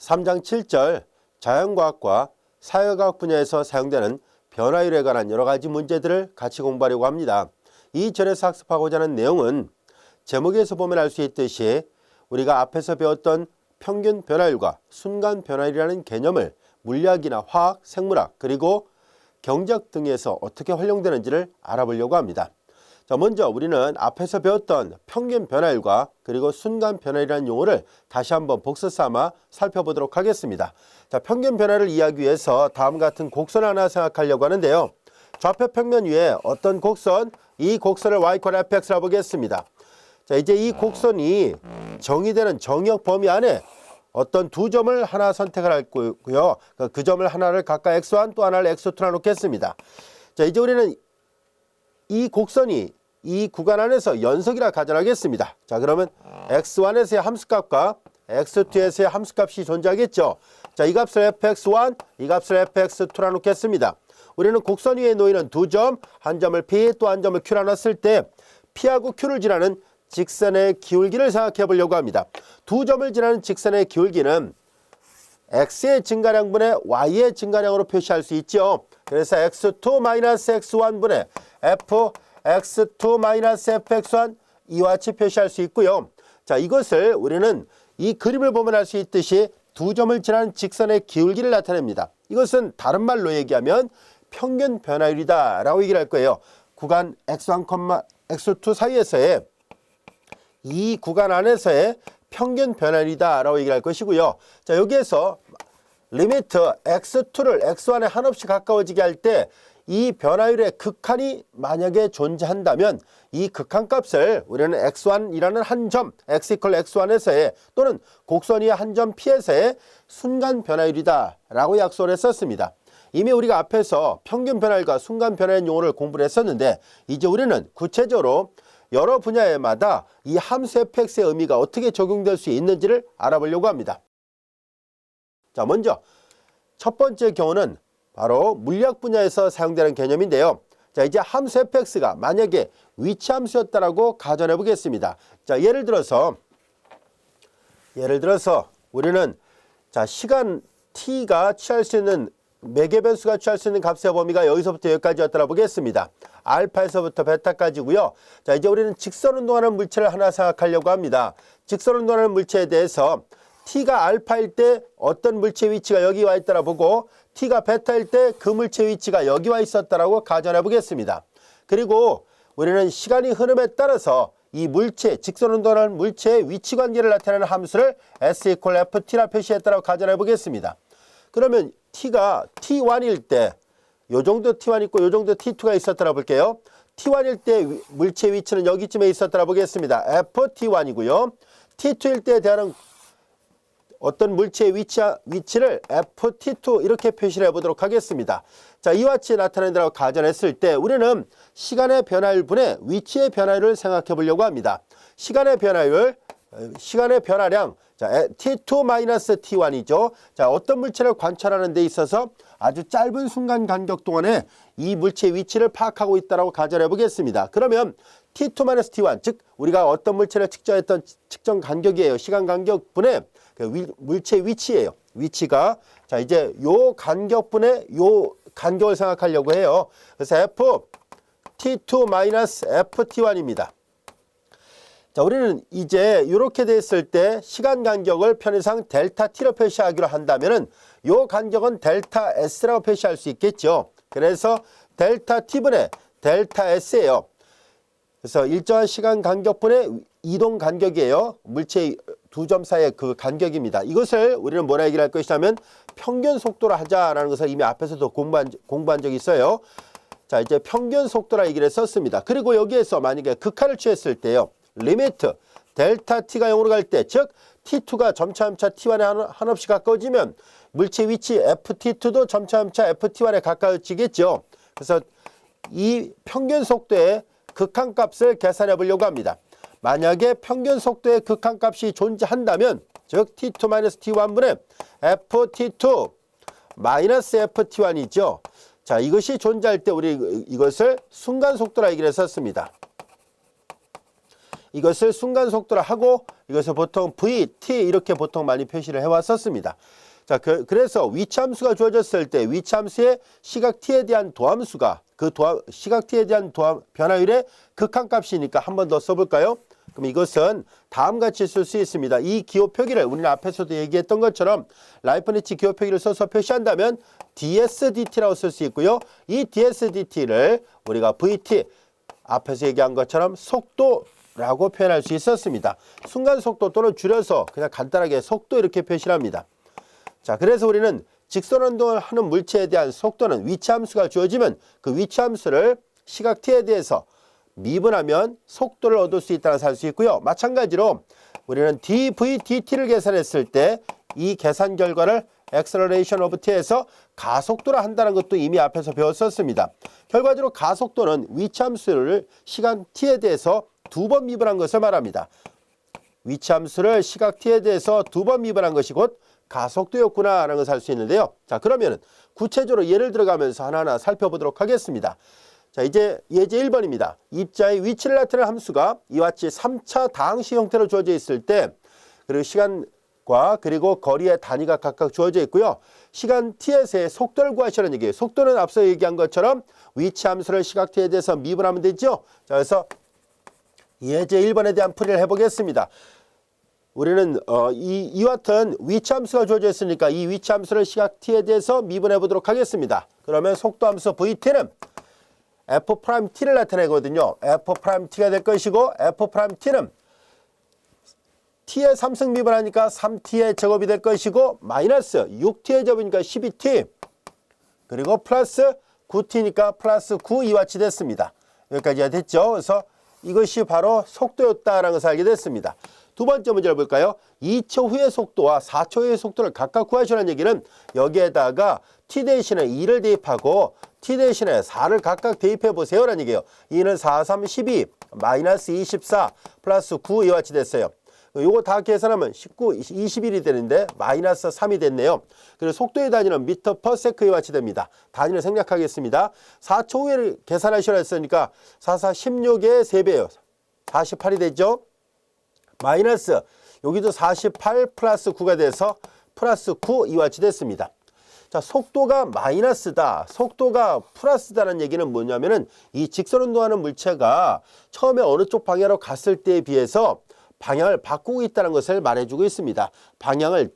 3장 7절 자연과학과 사회과학 분야에서 사용되는 변화율에 관한 여러 가지 문제들을 같이 공부하려고 합니다. 이 절에서 학습하고자 하는 내용은 제목에서 보면 알 수 있듯이 우리가 앞에서 배웠던 평균 변화율과 순간 변화율이라는 개념을 물리학이나 화학, 생물학 그리고 경제학 등에서 어떻게 활용되는지를 알아보려고 합니다. 자, 먼저 우리는 앞에서 배웠던 평균 변화율과 그리고 순간 변화율이라는 용어를 다시 한번 복습 삼아 살펴보도록 하겠습니다. 자, 평균 변화를 이해하기 위해서 다음과 같은 곡선을 하나 생각하려고 하는데요. 좌표 평면 위에 어떤 곡선, 이 곡선을 y = fx라고 보겠습니다. 자, 이제 이 곡선이 정의되는 정역 범위 안에 어떤 두 점을 하나 선택을 할 거고요. 그 점을 하나를 각각 x1 또 하나를 x2로 놓겠습니다. 자, 이제 우리는 이 곡선이 이 구간 안에서 연속이라 가정하겠습니다. 자, 그러면 x1에서의 함수값과 x2에서의 함수값이 존재하겠죠. 자, 이 값을 fx1, 이 값을 fx2라 놓겠습니다. 우리는 곡선 위에 놓이는 두 점, 한 점을 p 또 한 점을 q라 놨을 때 p하고 q를 지나는 직선의 기울기를 생각해 보려고 합니다. 두 점을 지나는 직선의 기울기는 x의 증가량분의 y의 증가량으로 표시할 수 있죠. 그래서 x2-x1분의 fx2-fx1 이와 같이 표시할 수 있고요. 자, 이것을 우리는 이 그림을 보면 알 수 있듯이 두 점을 지나는 직선의 기울기를 나타냅니다. 이것은 다른 말로 얘기하면 평균 변화율이다 라고 얘기를 할 거예요. 구간 x1, x2 사이에서의 이 구간 안에서의 평균 변화율이다 라고 얘기를 할 것이고요. 자, 여기에서 리미트 x2를 x1에 한없이 가까워지게 할 때 이 변화율의 극한이 만약에 존재한다면 이 극한값을 우리는 x1이라는 한 점 x = x1에서의 또는 곡선 위의 한 점 p에서의 순간 변화율이다 라고 약속을 했었습니다. 이미 우리가 앞에서 평균 변화율과 순간 변화율 용어를 공부를 했었는데 이제 우리는 구체적으로 여러 분야에마다 이 함수 fx의 의미가 어떻게 적용될 수 있는지를 알아보려고 합니다. 자, 먼저 첫 번째 경우는 바로 물리학 분야에서 사용되는 개념인데요. 자, 이제 함수 fx가 만약에 위치 함수였다라고 가정해 보겠습니다. 자, 예를 들어서 우리는 자, 시간 t가 취할 수 있는 매개 변수가 취할 수 있는 값의 범위가 여기서부터 여기까지였다라 보겠습니다. 알파에서부터 베타까지고요. 자, 이제 우리는 직선 운동하는 물체를 하나 생각하려고 합니다. 직선 운동하는 물체에 대해서 t가 알파일 때 어떤 물체 위치가 여기 와 있다라 보고 t가 베타일 때 그 물체 위치가 여기 와 있었다라고 가정해 보겠습니다. 그리고 우리는 시간이 흐름에 따라서 이 물체, 직선 운동하는 물체의 위치 관계를 나타내는 함수를 s = ft라 표시했다라고 가정해 보겠습니다. 그러면 t가 t1일 때 요 정도 t1 있고 요 정도 t2가 있었더라 볼게요. t1일 때 물체 위치는 여기쯤에 있었더라 보겠습니다. ft1이고요. t2일 때에 대한 어떤 물체의 위치를 ft2 이렇게 표시를 해보도록 하겠습니다. 자, 이와 같이 나타낸다고 가정했을 때 우리는 시간의 변화율분의 위치의 변화율을 생각해 보려고 합니다. 시간의 변화율, 시간의 변화량, 자, t2-t1이죠. 자, 어떤 물체를 관찰하는 데 있어서 아주 짧은 순간 간격 동안에 이 물체의 위치를 파악하고 있다고 가정해 보겠습니다. 그러면 t2-t1, 즉 우리가 어떤 물체를 측정했던 측정 간격이에요. 시간 간격분의 그 물체의 위치예요. 위치가 자, 이제 요 간격분의 요 간격을 생각하려고 해요. 그래서 ft2-ft1입니다. 자, 우리는 이제 이렇게 됐을 때 시간 간격을 편의상 델타 t로 표시하기로 한다면은 요 간격은 델타 s라고 표시할 수 있겠죠. 그래서 델타 t분의 델타 s예요. 그래서 일정한 시간 간격분의 이동 간격이에요. 물체의 두 점 사이의 그 간격입니다. 이것을 우리는 뭐라 얘기를 할 것이냐면 평균 속도로 하자라는 것을 이미 앞에서도 공부한 적이 있어요. 자, 이제 평균 속도라 얘기를 썼습니다. 그리고 여기에서 만약에 극한을 취했을 때요. 리미트 델타 t가 0으로 갈 때, 즉 t2가 점차점차 t1에 한없이 가까워지면 물체 위치 ft2도 점차점차 ft1에 가까워지겠죠. 그래서 이 평균 속도의 극한값을 계산해 보려고 합니다. 만약에 평균 속도의 극한값이 존재한다면 즉 t2-t1분의 ft2-ft1이죠. 자, 이것이 존재할 때 우리 이것을 순간 속도라 얘기를 했었습니다. 이것을 순간 속도라 하고 이것을 보통 v, t 이렇게 보통 많이 표시를 해왔었습니다. 자, 그래서 위치함수가 주어졌을 때 위치함수의 시각 t에 대한 도함수가 시각 t에 대한 변화율의 극한값이니까 한 번 더 써볼까요? 그럼 이것은 다음같이 쓸 수 있습니다. 이 기호 표기를 우리는 앞에서도 얘기했던 것처럼 라이프니츠 기호 표기를 써서 표시한다면 dsdt라고 쓸 수 있고요. 이 dsdt를 우리가 vt 앞에서 얘기한 것처럼 속도라고 표현할 수 있었습니다. 순간 속도 또는 줄여서 그냥 간단하게 속도 이렇게 표시를 합니다. 자, 그래서 우리는 직선 운동을 하는 물체에 대한 속도는 위치함수가 주어지면 그 위치함수를 시각 t에 대해서 미분하면 속도를 얻을 수 있다고 할 수 있고요. 마찬가지로 우리는 dv, dt를 계산했을 때 이 계산 결과를 acceleration of t에서 가속도를 한다는 것도 이미 앞에서 배웠었습니다. 결과적으로 가속도는 위치함수를 시간 t에 대해서 2번 미분한 것을 말합니다. 위치함수를 시각 t에 대해서 2번 미분한 것이 곧 가속도였구나 라는 것을 알 수 있는데요. 자, 그러면 구체적으로 예를 들어가면서 하나하나 살펴보도록 하겠습니다. 자, 이제 예제 1번입니다. 입자의 위치를 나타내는 함수가 이와 같이 3차 다항식 형태로 주어져 있을 때 그리고 시간과 그리고 거리의 단위가 각각 주어져 있고요. 시간 t에서의 속도를 구하시라는 얘기예요. 속도는 앞서 얘기한 것처럼 위치 함수를 시각 t에 대해서 미분하면 되죠. 자, 그래서 예제 1번에 대한 풀이를 해보겠습니다. 우리는 이와 같은 위치함수가 주어져 있으니까 이 위치함수를 시각 t에 대해서 미분해 보도록 하겠습니다. 그러면 속도함수 vt는 f't를 나타내거든요. f't가 될 것이고 f't는 t의 3승 미분하니까 3t의 제곱이 될 것이고 마이너스 6t의 제곱이니까 12t 그리고 플러스 9t니까 플러스 9 이와 같이 됐습니다. 여기까지가 됐죠. 그래서 이것이 바로 속도였다라는 것을 알게 됐습니다. 두 번째 문제를 볼까요? 2초 후의 속도와 4초 후의 속도를 각각 구하시라는 얘기는 여기에다가 t 대신에 2를 대입하고 t 대신에 4를 각각 대입해 보세요라는 얘기예요. 2는 4, 3, 12, 마이너스 24, 플러스 9 이와 같이 됐어요. 요거 다 계산하면 19, 21이 되는데 마이너스 3이 됐네요. 그리고 속도의 단위는 미터 퍼 세크에 같이 됩니다. 단위를 생략하겠습니다. 4초 후에 계산하시라 했으니까 4, 4, 16의 3배예요. 48이 됐죠. 마이너스 여기도 48 플러스 9가 돼서 플러스 9 이와 같이 됐습니다. 자, 속도가 마이너스다, 속도가 플러스다는 얘기는 뭐냐면은 이 직선 운동하는 물체가 처음에 어느 쪽 방향으로 갔을 때에 비해서 방향을 바꾸고 있다는 것을 말해주고 있습니다. 방향을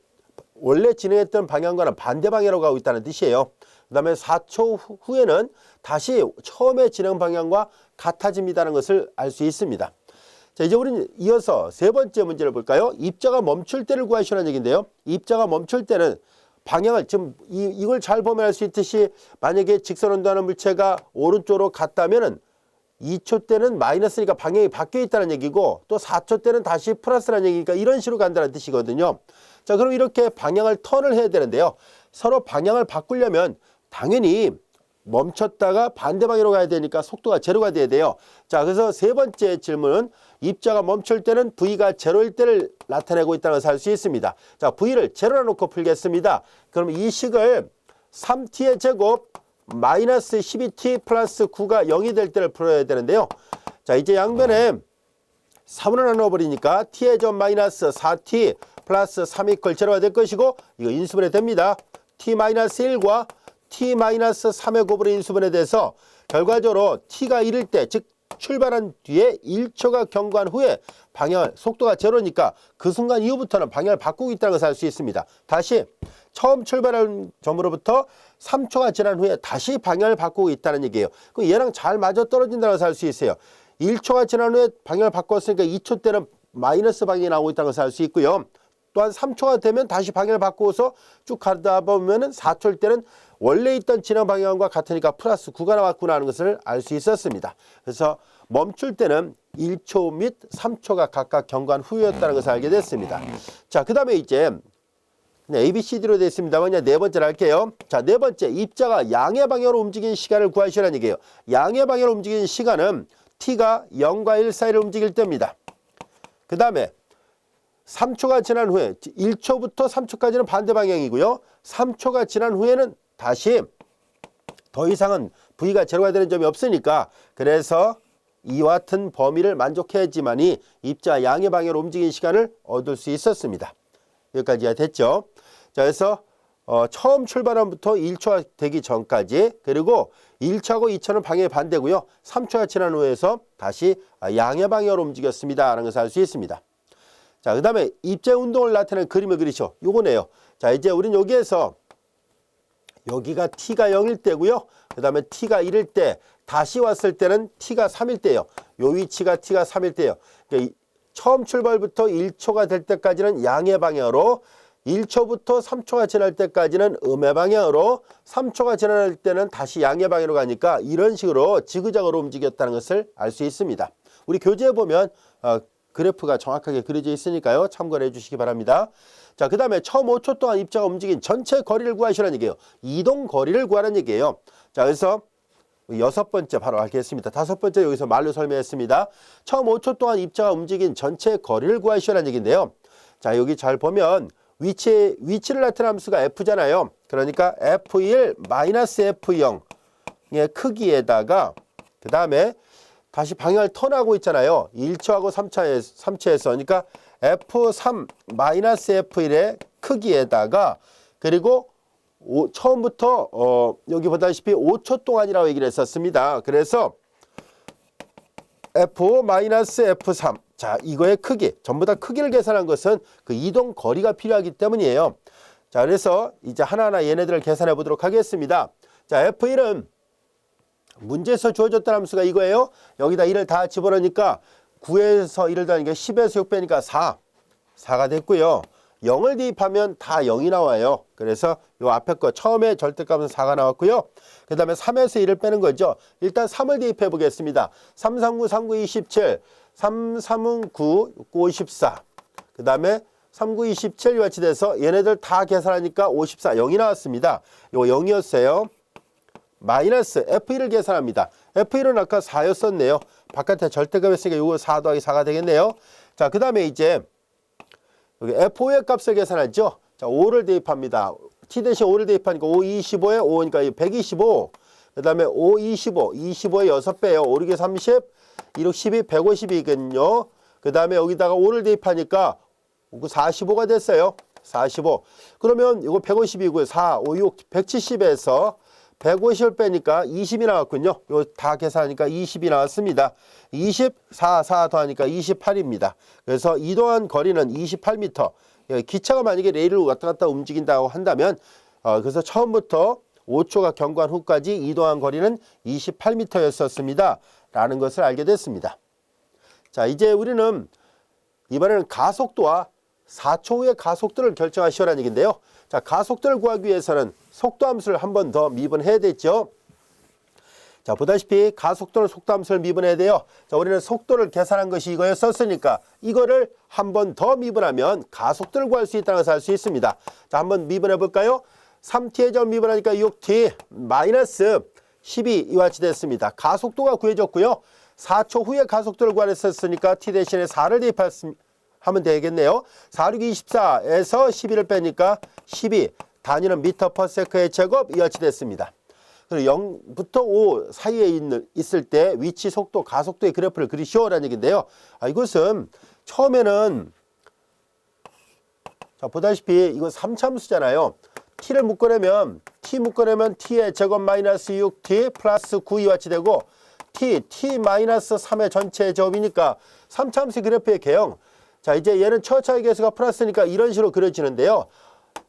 원래 진행했던 방향과는 반대 방향으로 가고 있다는 뜻이에요. 그 다음에 4초 후에는 다시 처음에 진행 방향과 같아집니다는 것을 알 수 있습니다. 자, 이제 우리는 이어서 세 번째 문제를 볼까요? 입자가 멈출 때를 구하시라는 얘기인데요. 입자가 멈출 때는 방향을 지금 이걸 잘 보면 알 수 있듯이 만약에 직선 운동하는 물체가 오른쪽으로 갔다면은 2초 때는 마이너스니까 방향이 바뀌어 있다는 얘기고 또 4초 때는 다시 플러스라는 얘기니까 이런 식으로 간다는 뜻이거든요. 자, 그럼 이렇게 방향을 턴을 해야 되는데요. 서로 방향을 바꾸려면 당연히 멈췄다가 반대 방향으로 가야 되니까 속도가 제로가 돼야 돼요. 자, 그래서 세 번째 질문은 입자가 멈출 때는 V가 제로일 때를 나타내고 있다는 것을 알 수 있습니다. 자, V를 제로로 놓고 풀겠습니다. 그럼 이 식을 3t의 제곱 마이너스 12t 플러스 9가 0이 될 때를 풀어야 되는데요. 자, 이제 양변에 3으로 나눠버리니까 t의 점 마이너스 4t 플러스 3 이퀄 제로가 될 것이고 이거 인수분해 됩니다. t 마이너스 1과 t 마이너스 3의 곱으로 인수분해 돼서 결과적으로 t가 1일 때, 즉 출발한 뒤에 1초가 경과한 후에 방향을 속도가 제로니까 그 순간 이후부터는 방향을 바꾸고 있다는 것을 알 수 있습니다. 다시 처음 출발한 점으로부터 3초가 지난 후에 다시 방향을 바꾸고 있다는 얘기예요. 그 얘랑 잘 맞아 떨어진다는 것을 알 수 있어요. 1초가 지난 후에 방향을 바꿨으니까 2초 때는 마이너스 방향이 나오고 있다는 것을 알 수 있고요. 또한 3초가 되면 다시 방향을 바꾸어서 쭉 가다 보면은 4초일 때는 원래 있던 진행 방향과 같으니까 플러스 9가 나왔구나 하는 것을 알 수 있었습니다. 그래서 멈출 때는 1초 및 3초가 각각 경과한 후였다는 것을 알게 됐습니다. 자, 그 다음에 이제 A, B, C, D로 되어 있습니다만 그냥 네 번째를 할게요. 자, 네 번째, 입자가 양의 방향으로 움직이는 시간을 구하시라는 얘기예요. 양의 방향으로 움직이는 시간은 T가 0과 1 사이를 움직일 때입니다. 그 다음에 3초가 지난 후에 1초부터 3초까지는 반대 방향이고요. 3초가 지난 후에는 다시 더 이상은 V가 제로가 되는 점이 없으니까 그래서 이와 같은 범위를 만족해야지만이 입자 양의 방향으로 움직이는 시간을 얻을 수 있었습니다. 여기까지가 됐죠. 자, 그래서 처음 출발함부터 1초가 되기 전까지, 그리고 1초하고 2초는 방향이 반대고요. 3초가 지난 후에서 다시 양의 방향으로 움직였습니다 라는 것을 알 수 있습니다. 자, 그 다음에 입자 운동을 나타내는 그림을 그리죠. 요거네요. 자, 이제 우린 여기에서 여기가 t가 0일 때고요. 그 다음에 t가 1일 때, 다시 왔을 때는 t가 3일 때예요. 요 위치가 t가 3일 때예요. 그러니까 처음 출발부터 1초가 될 때까지는 양의 방향으로, 1초부터 3초가 지날 때까지는 음의 방향으로, 3초가 지날 때는 다시 양의 방향으로 가니까 이런 식으로 지그작으로 움직였다는 것을 알 수 있습니다. 우리 교재에 보면 그래프가 정확하게 그려져 있으니까요. 참고를 해주시기 바랍니다. 자, 그 다음에 처음 5초 동안 입자가 움직인 전체 거리를 구하시라는 얘기예요. 이동 거리를 구하라는 얘기예요. 자, 그래서 6번째 바로 하겠습니다. 5번째 여기서 말로 설명했습니다. 처음 5초 동안 입자가 움직인 전체 거리를 구하시라는 얘기인데요. 자, 여기 잘 보면 위치를 나타내는 함수가 f잖아요. 그러니까 f1 f0의 크기에다가, 그 다음에 다시 방향을 턴하고 있잖아요. 1초하고 3초에서. 그러니까 f3 f1의 크기에다가, 그리고 처음부터 여기 보다시피 5초 동안이라고 얘기를 했었습니다. 그래서 f-f3, 자, 이거의 크기, 전부 다 크기를 계산한 것은 그 이동 거리가 필요하기 때문이에요. 자, 그래서 이제 하나하나 얘네들을 계산해 보도록 하겠습니다. 자, f1은 문제에서 주어졌던 함수가 이거예요. 여기다 1을 다 집어넣으니까 9에서 1을 더하니까 10에서 6 빼니까 4가 됐고요. 0을 대입하면 다 0이 나와요. 그래서 요 앞에 거 처음에 절대값은 4가 나왔고요. 그 다음에 3에서 1을 빼는 거죠. 일단 3을 대입해 보겠습니다. 3, 3, 9, 3, 9, 27, 3, 3은 9, 9, 54. 그 다음에 3, 9, 27 같이 돼서 얘네들 다 계산하니까 54, 0이 나왔습니다. 이거 0이었어요. 마이너스 F1을 계산합니다. F1은 아까 4였었네요. 바깥에 절대값 했으니까 이거 4 더하기 4가 되겠네요. 자, 그 다음에 이제 여기 F5의 값을 계산하죠. 자, 5를 대입합니다. T 대신 5를 대입하니까 5, 25에 5니까 125. 그 다음에 5, 25. 25에 6배요. 5, 6에 30. 2, 6, 12, 150이거든요. 그 다음에 여기다가 5를 대입하니까 45가 됐어요. 45. 그러면 이거 150이고요. 4, 5, 6, 170에서 150을 빼니까 20이 나왔군요. 이거 다 계산하니까 20이 나왔습니다. 20, 4 더하니까 28입니다. 그래서 이동한 거리는 28m. 기차가 만약에 레일을 왔다 갔다 움직인다고 한다면 그래서 처음부터 5초가 경과한 후까지 이동한 거리는 28m였었습니다. 라는 것을 알게 됐습니다. 자, 이제 우리는 이번에는 가속도와 4초 후의 가속도를 결정하시오라는 얘기인데요. 자, 가속도를 구하기 위해서는 속도 함수를 한 번 더 미분해야 되죠. 자, 보다시피 가속도는 속도 함수를 미분해야 돼요. 자, 우리는 속도를 계산한 것이 이거였었으니까 이거를 한 번 더 미분하면 가속도를 구할 수 있다는 것을 알 수 있습니다. 자, 한번 미분해 볼까요? 3t의 점 미분하니까 6t 마이너스 12 이와 같이 됐습니다. 가속도가 구해졌고요. 4초 후에 가속도를 구하랬었으니까 t 대신에 4를 대입하면 되겠네요. 4, 6, 24에서 12를 빼니까 12, 단위는 미터 퍼 세크의 제곱 이와 같이 됐습니다. 그리고 0부터 5 사이에 있을 때 위치, 속도, 가속도의 그래프를 그리시오라는 얘기인데요. 이것은 처음에는 자, 보다시피 이건 3참수잖아요. t를 묶어내면 t의 제곱 마이너스 6t 플러스 9 이와 같이 되고 t 마이너스 3의 전체 제곱이니까 3참수 그래프의 개형. 자, 이제 얘는 처차의 개수가 플러스니까 이런 식으로 그려지는데요.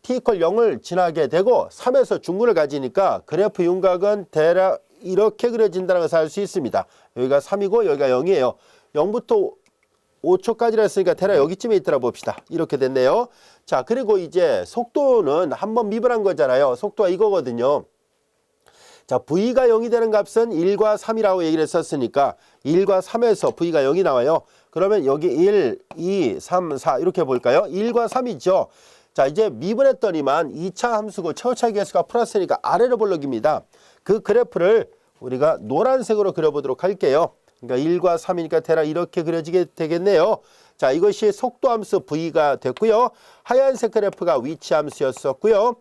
t = 0을 지나게 되고 3에서 중근을 가지니까 그래프 윤곽은 대략 이렇게 그려진다는 것을 알 수 있습니다. 여기가 3이고 여기가 0이에요. 0부터 5초까지라 했으니까 대략 여기쯤에 있더라 봅시다. 이렇게 됐네요. 자, 그리고 이제 속도는 한번 미분한 거잖아요. 속도가 이거거든요. 자, V가 0이 되는 값은 1과 3이라고 얘기를 했었으니까 1과 3에서 V가 0이 나와요. 그러면 여기 1, 2, 3, 4 이렇게 볼까요? 1과 3이죠. 자, 이제 미분했더니만 2차 함수고 최고차의 개수가 플러스니까 아래로 볼록입니다. 그 그래프를 우리가 노란색으로 그려보도록 할게요. 그러니까 1과 3이니까 대략 이렇게 그려지게 되겠네요. 자, 이것이 속도 함수 V가 됐고요. 하얀색 그래프가 위치 함수였었고요.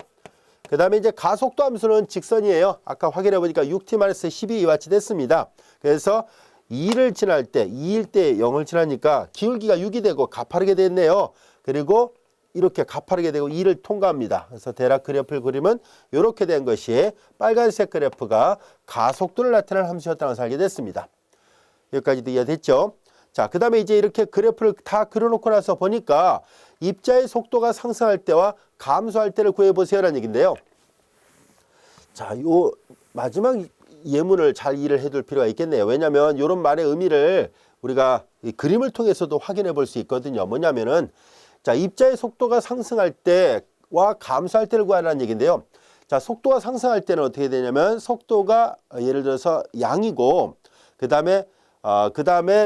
그 다음에 이제 가속도 함수는 직선이에요. 아까 확인해 보니까 6t-12 이와 같이 됐습니다. 그래서 2를 지날 때 2일 때 0을 지나니까 기울기가 6이 되고 가파르게 됐네요. 그리고 이렇게 가파르게 되고 2를 통과합니다. 그래서 대략 그래프를 그리면 이렇게 된 것이 빨간색 그래프가 가속도를 나타내는 함수였다는 것을 알게 됐습니다. 여기까지도 이해됐죠? 자, 그 다음에 이제 이렇게 그래프를 다 그려놓고 나서 보니까 입자의 속도가 상승할 때와 감소할 때를 구해보세요라는 얘기인데요. 자, 요 마지막 예문을 잘 이해를 해둘 필요가 있겠네요. 왜냐하면 이런 말의 의미를 우리가 이 그림을 통해서도 확인해 볼 수 있거든요. 뭐냐면은 자, 입자의 속도가 상승할 때와 감소할 때를 구하라는 얘기인데요. 자, 속도가 상승할 때는 어떻게 되냐면 속도가 예를 들어서 양이고 그 다음에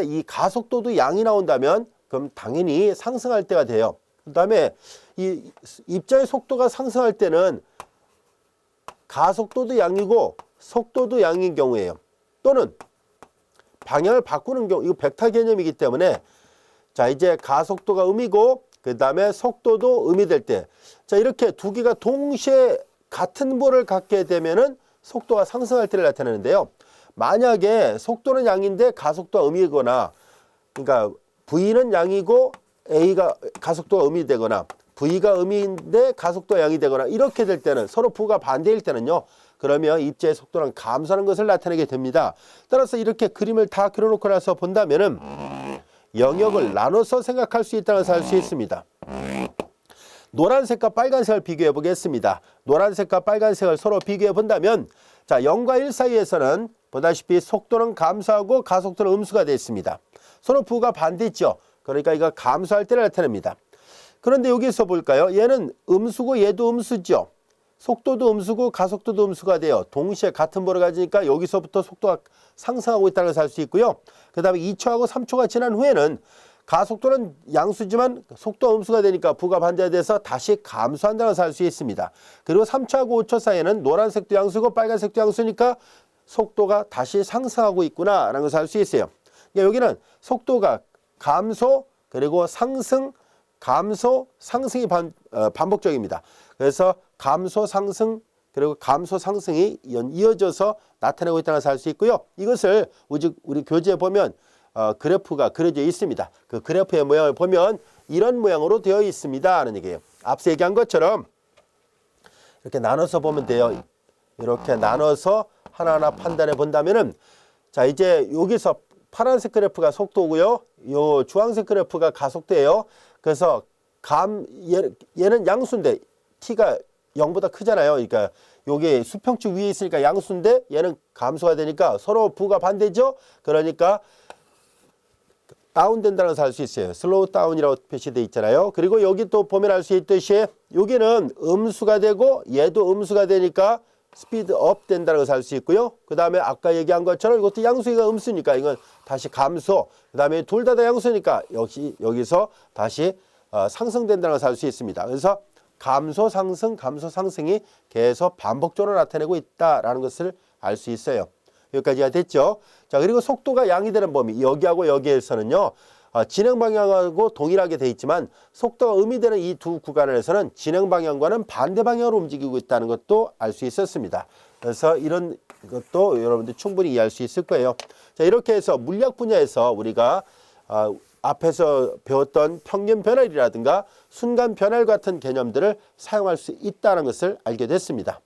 이 가속도도 양이 나온다면 그럼 당연히 상승할 때가 돼요. 그 다음에 이 입자의 속도가 상승할 때는 가속도도 양이고 속도도 양인 경우에요. 또는 방향을 바꾸는 경우, 이거 벡터 개념이기 때문에 자, 이제 가속도가 음이고 그 다음에 속도도 음이 될 때, 자, 이렇게 두 개가 동시에 같은 볼을 갖게 되면은 속도가 상승할 때를 나타내는데요. 만약에 속도는 양인데 가속도가 음이거나, 그러니까 V는 양이고 A가 가속도가 음이 되거나 V가 음인데 가속도가 양이 되거나 이렇게 될 때는 서로 부가 반대일 때는요. 그러면 입자의 속도는 감소하는 것을 나타내게 됩니다. 따라서 이렇게 그림을 다 그려놓고 나서 본다면은 영역을 나눠서 생각할 수 있다는 것을 알 수 있습니다. 노란색과 빨간색을 비교해 보겠습니다. 노란색과 빨간색을 서로 비교해 본다면 자, 0과 1 사이에서는 보다시피 속도는 감소하고 가속도는 음수가 되어 있습니다. 서로 부가 반대죠. 그러니까 이거 감소할 때를 나타냅니다. 그런데 여기서 볼까요? 얘는 음수고 얘도 음수죠. 속도도 음수고 가속도도 음수가 돼요. 동시에 같은 볼을 가지니까 여기서부터 속도가 상승하고 있다는 것을 알 수 있고요. 그 다음에 2초하고 3초가 지난 후에는 가속도는 양수지만 속도 음수가 되니까 부가 반대가 돼서 다시 감소한다는 것을 알 수 있습니다. 그리고 3초하고 5초 사이에는 노란색도 양수고 빨간색도 양수니까 속도가 다시 상승하고 있구나라는 것을 알 수 있어요. 그러니까 여기는 속도가 감소 그리고 상승, 감소, 상승이 반복적입니다. 그래서 감소, 상승, 그리고 감소, 상승이 이어져서 나타내고 있다는 것을 알 수 있고요. 이것을 우리 교재에 보면 그래프가 그려져 있습니다. 그 그래프의 모양을 보면 이런 모양으로 되어 있습니다 하는 얘기예요. 앞서 얘기한 것처럼 이렇게 나눠서 보면 돼요. 이렇게 나눠서 하나하나 판단해 본다면은 자, 이제 여기서 파란색 그래프가 속도고요. 요 주황색 그래프가 가속도예요. 그래서 얘는 양수인데 t가 0보다 크잖아요. 그러니까 요게 수평축 위에 있으니까 양수인데 얘는 감소가 되니까 서로 부가 반대죠. 그러니까 다운된다는 것을 알 수 있어요. 슬로우 다운이라고 표시되어 있잖아요. 그리고 여기 또 보면 알 수 있듯이 여기는 음수가 되고 얘도 음수가 되니까 스피드 업 된다는 것을 알 수 있고요. 그 다음에 아까 얘기한 것처럼 이것도 양수가 음수니까 이건 다시 감소. 그 다음에 둘 다 양수니까 역시 여기서 다시 상승된다는 것을 알 수 있습니다. 그래서 감소, 상승, 감소, 상승이 계속 반복적으로 나타내고 있다라는 것을 알 수 있어요. 여기까지가 됐죠. 자, 그리고 속도가 양이 되는 범위 여기하고 여기에서는요. 진행 방향하고 동일하게 돼 있지만 속도가 음이 되는 이 두 구간에서는 진행 방향과는 반대 방향으로 움직이고 있다는 것도 알 수 있었습니다. 그래서 이런 것도 여러분들 충분히 이해할 수 있을 거예요. 자, 이렇게 해서 물리학 분야에서 우리가 앞에서 배웠던 평균 변활이라든가 순간 변활 같은 개념들을 사용할 수 있다는 것을 알게 됐습니다.